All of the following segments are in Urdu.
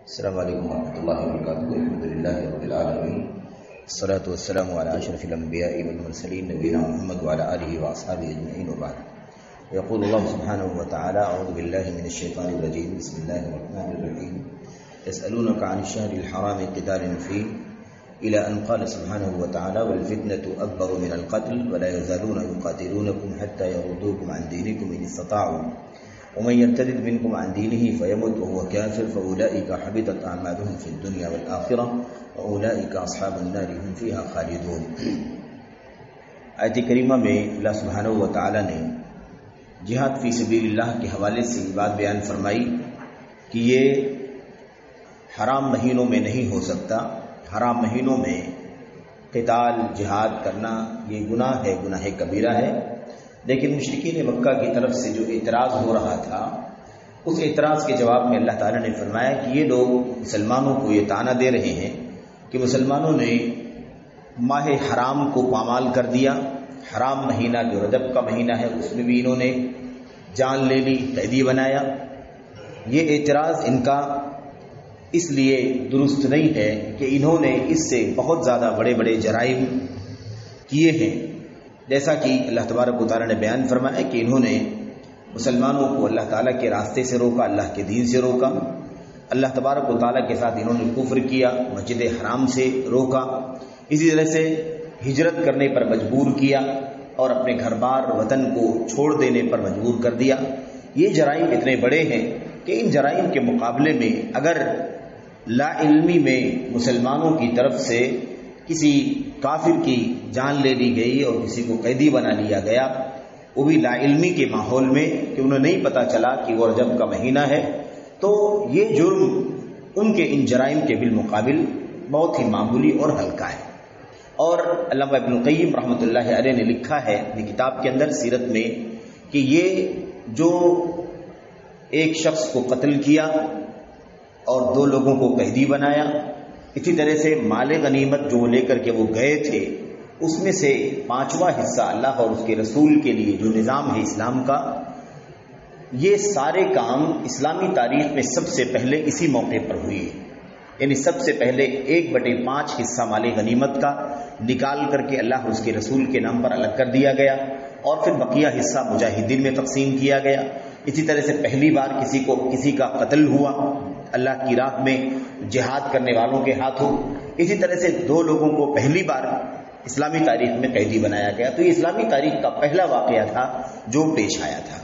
السلام علیکم ورحمۃ اللہ وبرکاتہ. الحمد للہ رب العالمین، الصلاۃ والسلام علی اشرف الانبیاء والمرسلین نبینا محمد وعلی آلہ واصحابہ اجمعین وبعد. یقول اللہ سبحانہ وتعالی اعوذ باللہ من الشیطان الرجیم بسم اللہ الرحمن الرحیم یسألونک عن الشہر الحرام قتال فیہ إلى أن قال سبحانه وتعالى والفتنة أكبر من القتل ولا يزالون يقاتلونكم حتى يردوكم عن دينكم إن استطاعوا ومن يرتد منكم عن دينه فيمت وهو كافر فأولئك حبطت أعمالهم في الدنيا والآخرة وأولئك أصحاب النار هم فيها خالدون. آیت کریمہ میں اللہ سبحانہ وتعالی نے جہاد فی سبیل اللہ کے حوالے سے یہ بات بیان فرمائی کہ یہ حرام مہینوں میں نہیں ہو سکتا. حرام مہینوں میں قتال جہاد کرنا یہ گناہ ہے، گناہ کبیرہ ہے. لیکن مشرکین مکہ کی طرف سے جو اعتراض ہو رہا تھا، اس اعتراض کے جواب میں اللہ تعالیٰ نے فرمایا کہ یہ لوگ مسلمانوں کو یہ طعنہ دے رہے ہیں کہ مسلمانوں نے ماہ حرام کو پامال کر دیا. حرام مہینہ جو رجب کا مہینہ ہے اس میں بھی انہوں نے جان لے لی، قیدی بنایا. یہ اعتراض ان کا اس لیے درست نہیں ہے کہ انہوں نے اس سے بہت زیادہ بڑے بڑے جرائم کیے ہیں، جیسا کہ اللہ تبارک و تعالیٰ نے بیان فرمایا کہ انہوں نے مسلمانوں کو اللہ تعالیٰ کے راستے سے روکا، اللہ کے دین سے روکا. اللہ تبارک و تعالیٰ کے ساتھ انہوں نے کفر کیا، مسجد حرام سے روکا. اسی طرح سے ہجرت کرنے پر مجبور کیا اور اپنے گھر بار وطن کو چھوڑ دینے پر مجبور کر دیا. یہ جرائم اتنے بڑے ہیں کہ ان جرائم کے مقابلے میں اگر لا علمی میں مسلمانوں کی طرف سے کسی کافر کی جان لے لی گئی اور کسی کو قیدی بنا لیا گیا، وہ بھی لا علمی کے ماحول میں کہ انہیں نہیں پتہ چلا کہ وہ رجب کا مہینہ ہے، تو یہ جرم ان کے ان جرائم کے بالمقابل بہت ہی معمولی اور ہلکا ہے. اور علامہ ابن القیم رحمۃ اللہ علیہ نے لکھا ہے اپنی کتاب کے اندر سیرت میں کہ یہ جو ایک شخص کو قتل کیا اور 2 لوگوں کو قیدی بنایا، اسی طرح سے مال غنیمت جو لے کر کے وہ گئے تھے اس میں سے 5واں حصہ اللہ اور اس کے رسول کے لیے جو نظام ہے اسلام کا، یہ سارے کام اسلامی تاریخ میں سب سے پہلے اسی موقع پر ہوئی ہے. یعنی سب سے پہلے 1/5 حصہ مال غنیمت کا نکال کر کے اللہ اور اس کے رسول کے نام پر الگ کر دیا گیا اور پھر بقیہ حصہ مجاہدین میں تقسیم کیا گیا. اسی طرح سے پہلی بار کسی کا قتل ہوا اللہ کی راہ میں جہاد کرنے والوں کے ہاتھوں. اسی طرح سے 2 لوگوں کو پہلی بار اسلامی تاریخ میں قیدی بنایا گیا. تو یہ اسلامی تاریخ کا پہلا واقعہ تھا جو پیش آیا تھا.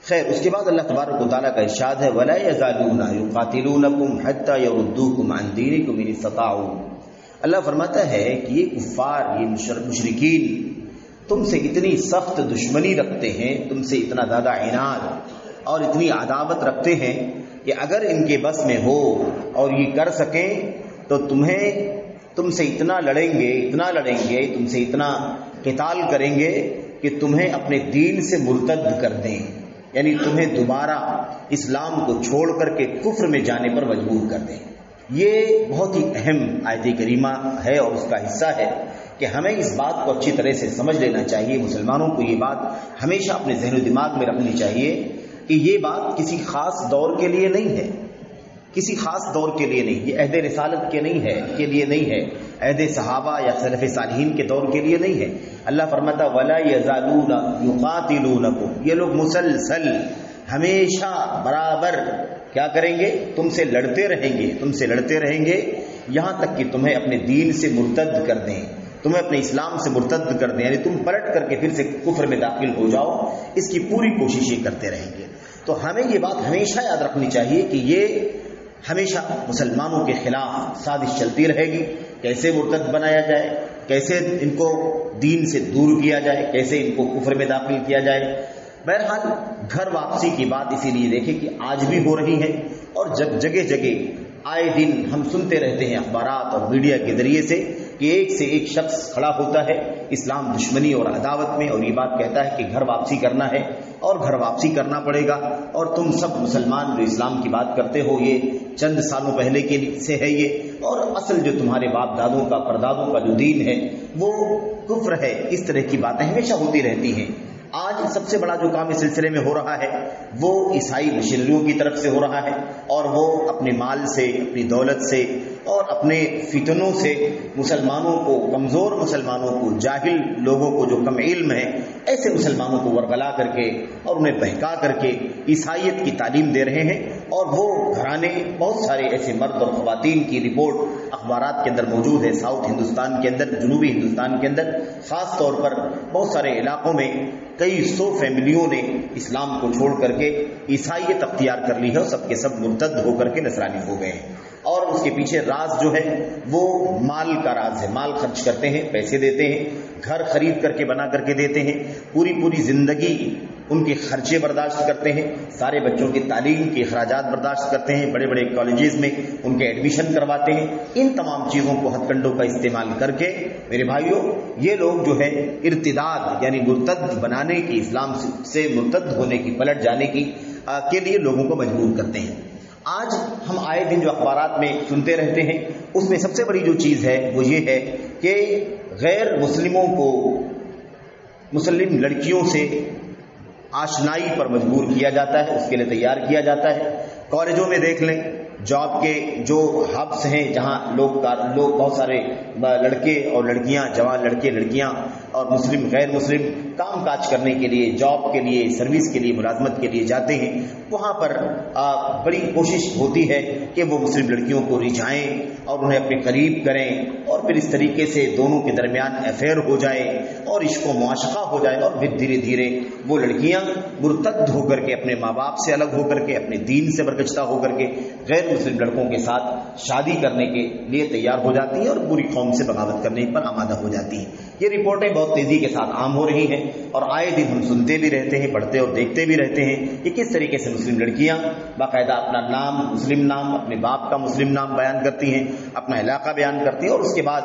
خیر، اس کے بعد اللہ تبارک و تعالیٰ کا ارشاد ہے وَلَا يَزَالُونَ يُقَاتِلُونَكُمْ حَتَّى يَرُدُّوكُمْ عَنْ دِينِكُمْ إِنِ اسْتَطَاعُوا. اللہ فرماتا ہے کہ یہ کفار، یہ مشرکین تم سے اتنی سخت دشمنی رکھتے ہیں، تم سے اتنا زیادہ عناد اور اتنی عداوت رکھتے ہیں کہ اگر ان کے بس میں ہو اور یہ کر سکیں تو تم سے اتنا لڑیں گے، تم سے اتنا قتال کریں گے کہ تمہیں اپنے دین سے مرتد کر دیں. یعنی تمہیں دوبارہ اسلام کو چھوڑ کر کے کفر میں جانے پر مجبور کر دیں. یہ بہت ہی اہم آیت کریمہ ہے اور اس کا حصہ ہے کہ ہمیں اس بات کو اچھی طرح سے سمجھ لینا چاہیے. مسلمانوں کو یہ بات ہمیشہ اپنے ذہن و دماغ میں رکھنی چاہیے کہ یہ بات کسی خاص دور کے لیے نہیں ہے، کسی خاص دور کے لیے نہیں، یہ عہد رسالت کے لیے نہیں ہے، عہد صحابہ یا سلف صالحین کے دور کے لیے نہیں ہے. اللہ فرماتا وَلَا يَزَالُونَ يُقَاتِلُونَكُمْ، یہ لوگ مسلسل ہمیشہ برابر کیا کریں گے؟ تم سے لڑتے رہیں گے یہاں تک کہ تمہیں اپنے دین سے مرتد کر دیں، تمہیں اپنے اسلام سے مرتد کر دیں. یعنی تم پلٹ کر کے پھر سے کفر میں داخل ہو جاؤ، اس کی پوری کوشش یہ کرتے رہیں گے. تو ہمیں یہ بات ہمیشہ یاد رکھنی چاہیے کہ یہ ہمیشہ مسلمانوں کے خلاف سازش چلتی رہے گی. کیسے مرتد بنایا جائے، کیسے ان کو دین سے دور کیا جائے، کیسے ان کو کفر میں داخل کیا جائے. بہرحال گھر واپسی کی بات اسی لیے دیکھیں کہ آج بھی ہو رہی ہے اور جگہ جگہ آئے دن ہم سنتے رہتے ہیں اخبارات اور میڈیا کے ذریعے سے کہ ایک سے ایک شخص کھڑا ہوتا ہے اسلام دشمنی اور عداوت میں اور یہ بات کہتا ہے کہ گھر واپسی کرنا ہے اور گھر واپسی کرنا پڑے گا، اور تم سب مسلمان جو اسلام کی بات کرتے ہو یہ چند سالوں پہلے کے سے ہے یہ، اور اصل جو تمہارے باپ دادوں کا پردادوں کا جو دین ہے وہ کفر ہے. اس طرح کی باتیں ہمیشہ ہوتی رہتی ہیں. آج سب سے بڑا جو کام اس سلسلے میں ہو رہا ہے وہ عیسائی مشنریوں کی طرف سے ہو رہا ہے، اور وہ اپنے مال سے، اپنی دولت سے اور اپنے فتنوں سے مسلمانوں کو، کمزور مسلمانوں کو، جاہل لوگوں کو جو کم علم ہیں، ایسے مسلمانوں کو ورغلا کر کے اور انہیں بہکا کر کے عیسائیت کی تعلیم دے رہے ہیں۔ اور وہ گھرانے، بہت سارے ایسے مرد اور خواتین کی رپورٹ اخبارات کے اندر موجود ہے، ساؤتھ ہندوستان کے اندر، جنوبی ہندوستان کے اندر خاص طور پر بہت سارے علاقوں میں کئی سو فیملیوں نے اسلام کو چھوڑ کر کے عیسائیت اختیار کر لی ہے، اور سب کے سب مرتد ہو کر کے نصرانی ہو گئے ہیں۔ اور اس کے پیچھے راز جو ہے وہ مال کا راز ہے، مال خرچ کرتے ہیں، پیسے دیتے ہیں، گھر خرید کر کے بنا کر کے دیتے ہیں، پوری زندگی ان کے خرچے برداشت کرتے ہیں، سارے بچوں کی تعلیم کے اخراجات برداشت کرتے ہیں، بڑے بڑے کالجز میں ان کے ایڈمیشن کرواتے ہیں۔ ان تمام چیزوں کو ہتھ کنڈوں کا استعمال کر کے میرے بھائیوں یہ لوگ جو ہے ارتداد یعنی مرتد بنانے کی، اسلام سے مرتد ہونے کی، پلٹ جانے کی کے لیے لوگوں کو مجبور کرتے ہیں۔ آج ہم آئے دن جو اخبارات میں سنتے رہتے ہیں اس میں سب سے بڑی جو چیز ہے وہ یہ ہے کہ غیر مسلموں کو مسلم لڑکیوں سے آشنائی پر مجبور کیا جاتا ہے، اس کے لیے تیار کیا جاتا ہے۔ کالجوں میں دیکھ لیں، جاب کے جو ہبس ہیں جہاں لوگ بہت سارے لڑکے اور لڑکیاں، جوان لڑکے لڑکیاں اور مسلم غیر مسلم کام کاج کرنے کے لیے، جاب کے لیے، سروس کے لیے، ملازمت کے لیے جاتے ہیں، وہاں پر بڑی کوشش ہوتی ہے کہ وہ مسلم لڑکیوں کو رجھائیں اور انہیں اپنے قریب کریں، اور پھر اس طریقے سے دونوں کے درمیان افیئر ہو جائے اور عشق و معاشقہ ہو جائے، اور پھر دھیرے دھیرے وہ لڑکیاں مرتد ہو کر کے، اپنے ماں باپ سے الگ ہو کر کے، اپنے دین سے برگشتہ ہو کر کے غیر مسلم لڑکوں کے ساتھ شادی کرنے کے لیے تیار ہو جاتی ہیں اور پوری قوم سے بغاوت کرنے پر آمادہ ہو جاتی ہیں۔ یہ رپورٹیں بہت تیزی کے ساتھ عام ہو رہی ہیں، اور آئے دن ہم سنتے بھی رہتے ہیں، پڑھتے اور دیکھتے بھی رہتے ہیں کہ کس طریقے سے مسلم لڑکیاں باقاعدہ اپنا نام، مسلم نام، اپنے باپ کا مسلم نام بیان کرتی ہیں، اپنا علاقہ بیان کرتی ہیں، اور اس کے بعد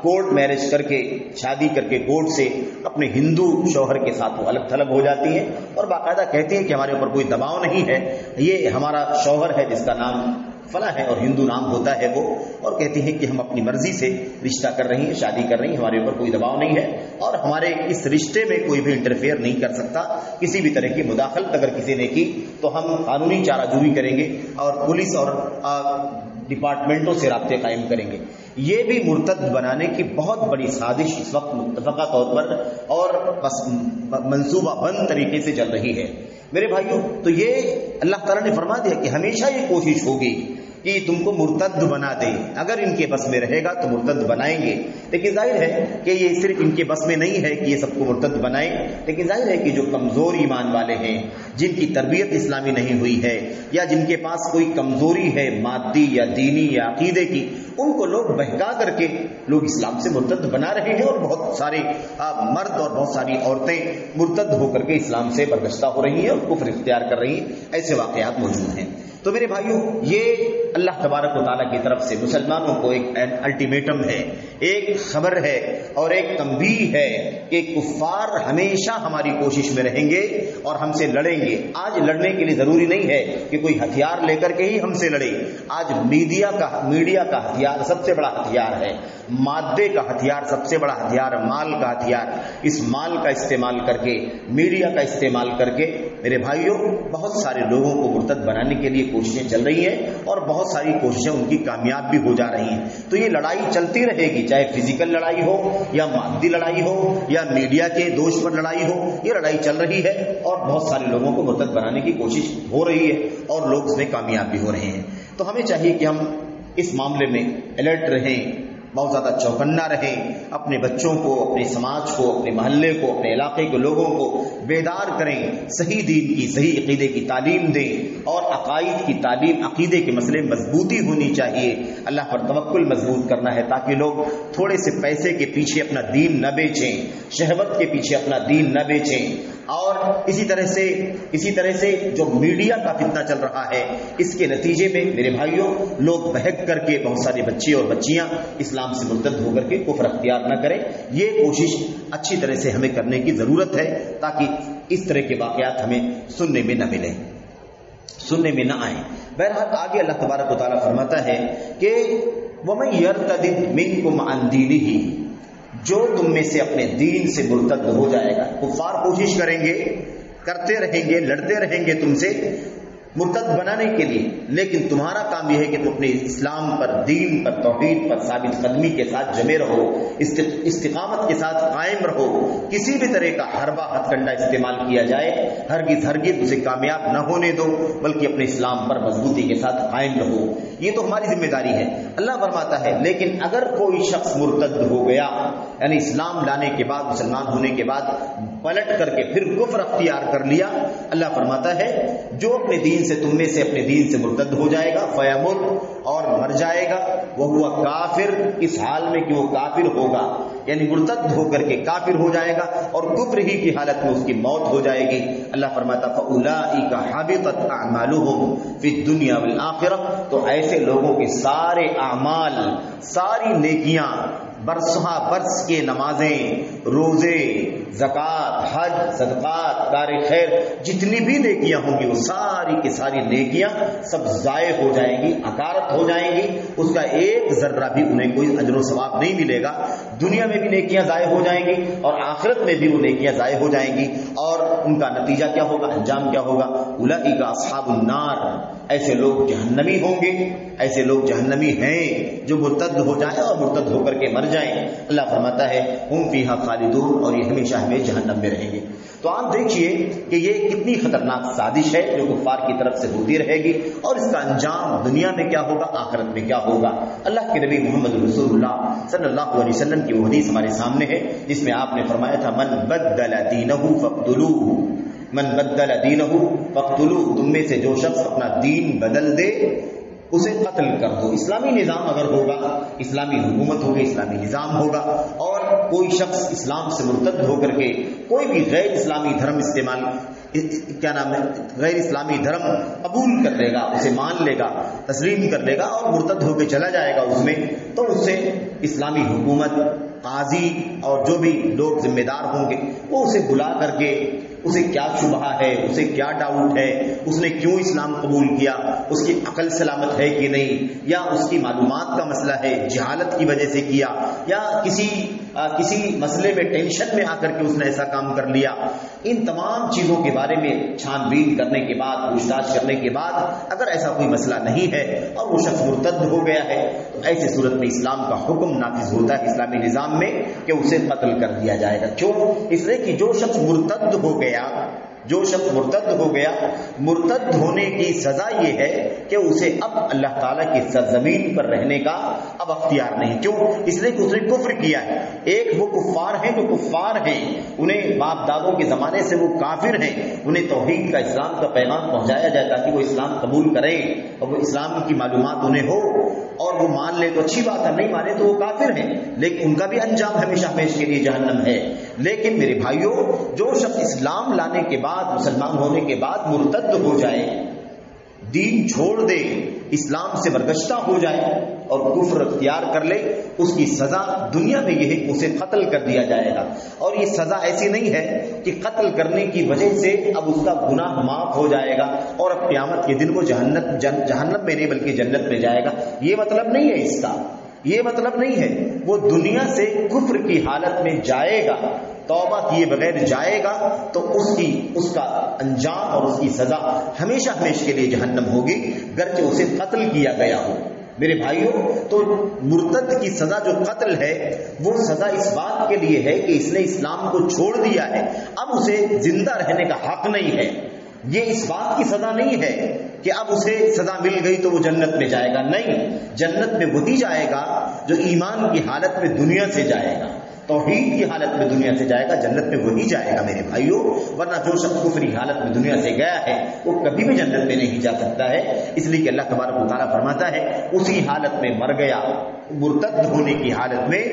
کورٹ میرج کر کے، شادی کر کے کورٹ سے اپنے ہندو شوہر کے ساتھ وہ الگ تھلگ ہو جاتی ہیں، اور باقاعدہ کہتی ہیں کہ ہمارے اوپر کوئی دباؤ نہیں ہے، یہ ہمارا شوہر ہے جس کا نام فلاں ہے اور ہندو نام ہوتا ہے وہ، اور کہتی ہیں کہ ہم اپنی مرضی سے رشتہ کر رہی ہیں، شادی کر رہی ہیں، ہمارے اوپر کوئی دباؤ نہیں ہے، اور ہمارے اس رشتے میں کوئی بھی انٹرفیئر نہیں کر سکتا، کسی بھی طرح کی مداخلت اگر کسی نے کی تو ہم قانونی چارہ جوئی کریں گے اور پولیس اور ڈپارٹمنٹوں سے رابطے قائم کریں گے۔ یہ بھی مرتد بنانے کی بہت بڑی سازش اس وقت متفقہ طور پر اور منصوبہ بند طریقے سے چل رہی ہے میرے بھائیوں۔ تو یہ اللہ تعالیٰ نے فرما دیا کہ ہمیشہ یہ کوشش ہوگی کہ تم کو مرتد بنا دے، اگر ان کے بس میں رہے گا تو مرتد بنائیں گے، لیکن ظاہر ہے کہ یہ صرف ان کے بس میں نہیں ہے کہ یہ سب کو مرتد بنائیں، لیکن ظاہر ہے کہ جو کمزور ایمان والے ہیں، جن کی تربیت اسلامی نہیں ہوئی ہے، یا جن کے پاس کوئی کمزوری ہے مادی یا دینی یا عقیدے کی، ان کو لوگ بہکا کر کے لوگ اسلام سے مرتد بنا رہے ہیں، اور بہت سارے مرد اور بہت ساری عورتیں مرتد ہو کر کے اسلام سے برگشتہ ہو رہی ہیں اور کفر اختیار کر رہی ہیں، ایسے واقعات موجود ہیں۔ تو میرے بھائیوں یہ اللہ تبارک و تعالیٰ کی طرف سے مسلمانوں کو ایک الٹیمیٹم ہے، ایک خبر ہے اور ایک تنبیہ ہے کہ کفار ہمیشہ ہماری کوشش میں رہیں گے اور ہم سے لڑیں گے۔ آج لڑنے کے لیے ضروری نہیں ہے کہ کوئی ہتھیار لے کر کے ہی ہم سے لڑے، آج میڈیا کا ہتھیار سب سے بڑا ہتھیار ہے، مادے کا ہتھیار سب سے بڑا ہتھیار، مال کا ہتھیار، اس مال کا استعمال کر کے، میڈیا کا استعمال کر کے میرے بھائیوں بہت سارے لوگوں کو مرتد بنانے کے لیے کوششیں چل رہی ہیں، اور بہت ساری کوششیں ان کی کامیاب بھی ہو جا رہی ہیں۔ تو یہ لڑائی چلتی رہے گی، چاہے فزیکل لڑائی ہو یا مادی لڑائی ہو یا میڈیا کے دوش پر لڑائی ہو، یہ لڑائی چل رہی ہے اور بہت سارے لوگوں کو مرتد بنانے کی کوشش ہو رہی ہے اور لوگ اس میں کامیاب بھی ہو رہے ہیں۔ تو ہمیں چاہیے کہ ہم اس معاملے میں الرٹ رہیں، بہت زیادہ چوکنا رہیں، اپنے بچوں کو، اپنے سماج کو، اپنے محلے کو، اپنے علاقے کے لوگوں کو بیدار کریں، صحیح دین کی، صحیح عقیدے کی تعلیم دیں، اور عقائد کی تعلیم، عقیدے کے مسئلے مضبوطی ہونی چاہیے، اللہ پر توکل مضبوط کرنا ہے تاکہ لوگ تھوڑے سے پیسے کے پیچھے اپنا دین نہ بیچیں، شہوت کے پیچھے اپنا دین نہ بیچیں۔ اور اسی طرح سے جو میڈیا کا فتنہ چل رہا ہے، اس کے نتیجے میں میرے بھائیوں لوگ بہک کر کے بہت سارے بچے اور بچیاں اسلام سے مرتد ہو کر کے کفر اختیار نہ کریں۔ یہ کوشش اچھی طرح سے ہمیں کرنے کی ضرورت ہے تاکہ اس طرح کے واقعات ہمیں سننے میں نہ ملیں، سننے میں نہ آئیں۔ بہرحال آگے اللہ تبارک و تعالیٰ فرماتا ہے کہ وَمَن يَرْتَدِدْ مِنكُمْ عَن دِينِهِ، جو تم میں سے اپنے دین سے مرتد ہو جائے گا. کفار کوشش کریں گے، کرتے رہیں گے، لڑتے رہیں گے تم سے مرتد بنانے کے لیے، لیکن تمہارا کام یہ ہے کہ تم اپنے اسلام پر، دین پر، توحید پر ثابت قدمی کے ساتھ جمے رہو، استقامت کے ساتھ قائم رہو. کسی بھی طرح کا حربہ ہتھ کنڈا استعمال کیا جائے ہرگز ہرگز اسے کامیاب نہ ہونے دو، بلکہ اپنے اسلام پر مضبوطی کے ساتھ قائم رہو. یہ تو ہماری ذمہ داری ہے. اللہ فرماتا ہے لیکن اگر کوئی شخص مرتد ہو گیا، یعنی اسلام لانے کے بعد، مسلمان ہونے کے بعد پلٹ کر کے پھر کفر اختیار کر لیا، اللہ فرماتا ہے جو اپنے دین سے، تم میں سے اپنے دین سے مرتد ہو جائے گا، فیمت، اور مر جائے گا، وہ کافر، اس حال میں کہ وہ کافر ہوگا، یعنی مرتد ہو کر کے کافر ہو جائے گا اور کفر ہی کی حالت میں اس کی موت ہو جائے گی. اللہ فرماتا فَأُولَٰئِكَ حَبِطَتْ أَعْمَالُهُمْ فِي الدُّنْيَا وَالْآخِرَةِ، تو ایسے لوگوں کے سارے اعمال، ساری نیکیاں، برسہ برس کے نمازیں، روزے، زکوٰۃ، حج، صدقات، کار خیر، جتنی بھی نیکیاں ہوں گی وہ ساری کی ساری نیکیاں سب ضائع ہو جائیں گی، عکارت ہو جائیں گی. اس کا ایک ذرہ بھی انہیں کوئی اجر و ثواب نہیں ملے گا. دنیا میں بھی نیکیاں ضائع ہو جائیں گی اور آخرت میں بھی وہ نیکیاں ضائع ہو جائیں گی. اور ان کا نتیجہ کیا ہوگا، انجام کیا ہوگا؟ اولئک اصحاب النار، ایسے لوگ جہنمی ہوں گے، ایسے لوگ جہنمی ہیں جو مرتد ہو جائیں اور مرتد ہو کر کے مر جائیں. اللہ فرماتا ہے ہم فیہا خالدون، اور یہ ہمیشہ ہمیشہ جہنم میں رہیں گے. تو آپ دیکھیے کہ یہ کتنی خطرناک سازش ہے جو کفار کی طرف سے ہوتی رہے گی، اور اس کا انجام دنیا میں کیا ہوگا، آخرت میں کیا ہوگا. اللہ کے نبی محمد رسول اللہ صلی اللہ علیہ وسلم کی وہ حدیث ہمارے سامنے ہے جس میں آپ نے فرمایا تھا من بدل دینہ فاقتلوہ، من بدل دینہ فاقتلوہ، تم میں سے جو شخص اپنا دین بدل دے اسے قتل کر دو. اسلامی نظام اگر ہوگا، اسلامی حکومت ہوگی، اسلامی نظام ہوگا، اور کوئی شخص اسلام سے مرتد ہو کر کے کوئی بھی غیر اسلامی دھرم استعمال، کیا نام ہے، غیر اسلامی دھرم قبول کر لے گا، اسے مان لے گا، تسلیم کر لے گا اور مرتد ہو کے چلا جائے گا اس میں، تو اس سے اسلامی حکومت، قاضی اور جو بھی لوگ ذمہ دار ہوں گے وہ اسے بلا کر کے اسے کیا شبہ ہے، اسے کیا ڈاؤٹ ہے، اس نے کیوں اسلام قبول کیا، اس کی عقل سلامت ہے کہ نہیں، یا اس کی معلومات کا مسئلہ ہے، جہالت کی وجہ سے کیا، یا کسی مسئلے میں ٹینشن میں آ کر کے اس نے ایسا کام کر لیا. ان تمام چیزوں کے بارے میں چھان بین کرنے کے بعد، پوچھ تاچھ کرنے کے بعد اگر ایسا کوئی مسئلہ نہیں ہے اور وہ شخص مرتد ہو گیا ہے تو ایسی صورت میں اسلام کا حکم نافذ ہوتا ہے اسلامی نظام میں کہ اسے قتل کر دیا جائے گا. کیوں؟ اس لیے کہ جو شخص مرتد ہو گیا، جو شخص مرتد ہو گیا، مرتد ہونے کی سزا یہ ہے کہ اسے اب اللہ تعالیٰ کی سرزمین پر رہنے کا اب اختیار نہیں. کیوں؟ اس لیے کہ اس نے کفر کیا ہے. ایک وہ کفار ہیں جو کفار ہیں، انہیں باپ دادوں کے زمانے سے وہ کافر ہیں، انہیں توحید کا، اسلام کا پیغام پہنچایا جائے تاکہ وہ اسلام قبول کریں اور وہ اسلام کی معلومات انہیں ہو اور وہ مان لے تو اچھی بات ہے، نہیں مانے تو وہ کافر ہیں، لیکن ان کا بھی انجام ہمیشہ ہمیشہ کے لیے جہنم ہے. لیکن میرے بھائیوں، جو شخص اسلام لانے کے بعد، مسلمان ہونے کے بعد مرتد ہو جائے، دین چھوڑ دے، اسلام سے برگشتہ ہو جائے اور کفر اختیار کر لے، اس کی سزا دنیا میں یہ ہے کہ اسے قتل کر دیا جائے گا. اور یہ سزا ایسی نہیں ہے کہ قتل کرنے کی وجہ سے اب اس کا گناہ معاف ہو جائے گا اور اب قیامت کے دن وہ جہنم میں نہیں بلکہ جنت میں جائے گا. یہ مطلب نہیں ہے اس کا، یہ مطلب نہیں ہے. وہ دنیا سے کفر کی حالت میں جائے گا، توبہ کیے بغیر جائے گا تو اس کا انجام اور اس کی سزا ہمیشہ ہمیشہ کے لیے جہنم ہوگی، گرچہ اسے قتل کیا گیا ہو. میرے بھائیوں، تو مرتد کی سزا جو قتل ہے وہ سزا اس بات کے لیے ہے کہ اس نے اسلام کو چھوڑ دیا ہے، اب اسے زندہ رہنے کا حق نہیں ہے. یہ اس بات کی سزا نہیں ہے کہ اب اسے سزا مل گئی تو وہ جنت میں جائے گا. نہیں، جنت میں وہی جائے گا جو ایمان کی حالت میں دنیا سے جائے گا، توحید کی حالت میں دنیا سے جائے گا، جنت میں وہی جائے گا میرے بھائیوں. ورنہ جو شخص کفری حالت میں دنیا سے گیا ہے وہ کبھی بھی جنت میں نہیں جا سکتا ہے. اس لیے کہ اللہ تبارک و تعالیٰ فرماتا ہے اسی حالت میں مر گیا، مرتد ہونے کی حالت میں،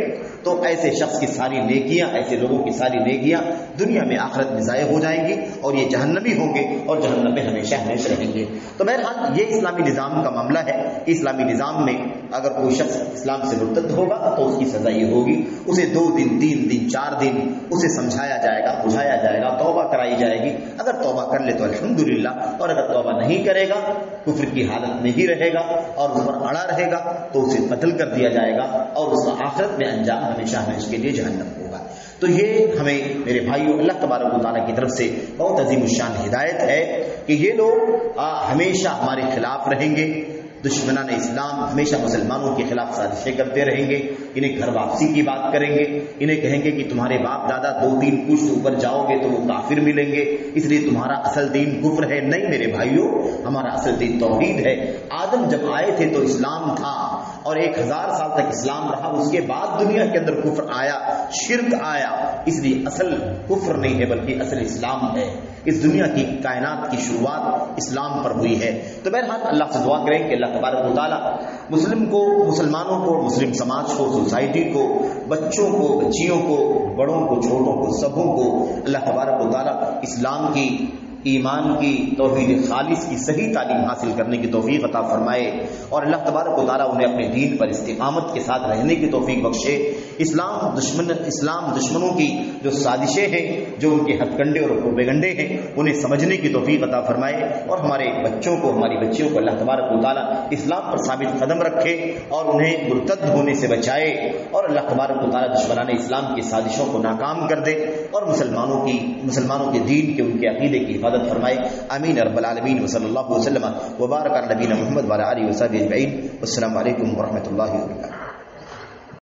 تو ایسے شخص کی ساری نیکیاں، ایسے لوگوں کی ساری نیکیاں دنیا میں آخرت میں ضائع ہو جائیں گی اور یہ جہنمی ہوں گے اور جہنم میں ہمیشہ ہمیشہ رہیں گے. تو بہرحال یہ اسلامی نظام کا معاملہ ہے. اسلامی نظام میں اگر کوئی شخص اسلام سے مرتد ہوگا تو اس کی سزا یہ ہوگی، اسے 2 دن 3 دن 4 دن اسے سمجھایا جائے گا، بجھایا جائے گا، توبہ کرائی جائے گی. اگر توبہ کر لے تو الحمدللہ، اور اگر توبہ نہیں کرے گا، کفر کی حالت میں ہی رہے گا اور اس پر اڑا رہے گا تو اسے قتل کر دیا جائے گا اور اس کا آخرت میں انجام ہمیشہ ہمیشہ کے لیے جہنم ہوگا۔ تو یہ ہمیں میرے بھائیوں اللہ تبارک و تعالیٰ کی طرف سے بہت عظیم الشان ہدایت ہے کہ یہ لوگ ہمیشہ ہمارے خلاف رہیں گے، دشمنان اسلام ہمیشہ مسلمانوں کے خلاف سازشیں کرتے رہیں گے، انہیں گھر واپسی کی بات کریں گے، انہیں کہیں گے کہ تمہارے باپ دادا 2-3 پشت اوپر جاؤ گے تو وہ کافر ملیں گے، اس لیے تمہارا اصل دین کفر ہے۔ نہیں میرے بھائیوں، ہمارا اصل دین توحید ہے۔ آدم جب آئے تھے تو اسلام تھا اور 1000 سال تک اسلام رہا، اس کے بعد دنیا کے اندر کفر آیا، شرک آیا، اس لیے اصل کفر نہیں ہے بلکہ اصل اسلام ہے۔ اس دنیا کی کائنات کی شروعات اسلام پر ہوئی ہے۔ تو بہرحال اللہ سے دعا کریں کہ اللہ تبارک و تعالیٰ مسلمانوں کو، مسلم سماج کو، سوسائٹی کو، بچوں کو، بچیوں کو، بڑوں کو، چھوٹوں کو، سبوں کو اللہ تبارک و تعالیٰ اسلام کی، ایمان کی، توحید خالص کی صحیح تعلیم حاصل کرنے کی توفیق عطا فرمائے اور اللہ تبارک و تعالیٰ انہیں اپنے دین پر استقامت کے ساتھ رہنے کی توفیق بخشے۔ اسلام دشمنوں کی جو سازشیں ہیں، جو ان کے ہتھ کنڈے اور پروپیگنڈے ہیں، انہیں سمجھنے کی توفیق عطا فرمائے اور ہمارے بچوں کو، ہماری بچیوں کو اللہ تبارک و تعالیٰ اسلام پر ثابت قدم رکھے اور انہیں مرتد ہونے سے بچائے اور اللہ تبارک و تعالیٰ دشمنان اسلام کی سازشوں کو ناکام کر دے اور مسلمانوں کے دین کے، ان کے عقیدے کی حفاظت فرمائے۔ آمین رب العالمین وصلی اللہ وسلم وبارک علی نبینا محمد وعلی آلہ وصحبہ اجمعین۔ السلام علیکم ورحمۃ اللہ وبرکاتہ۔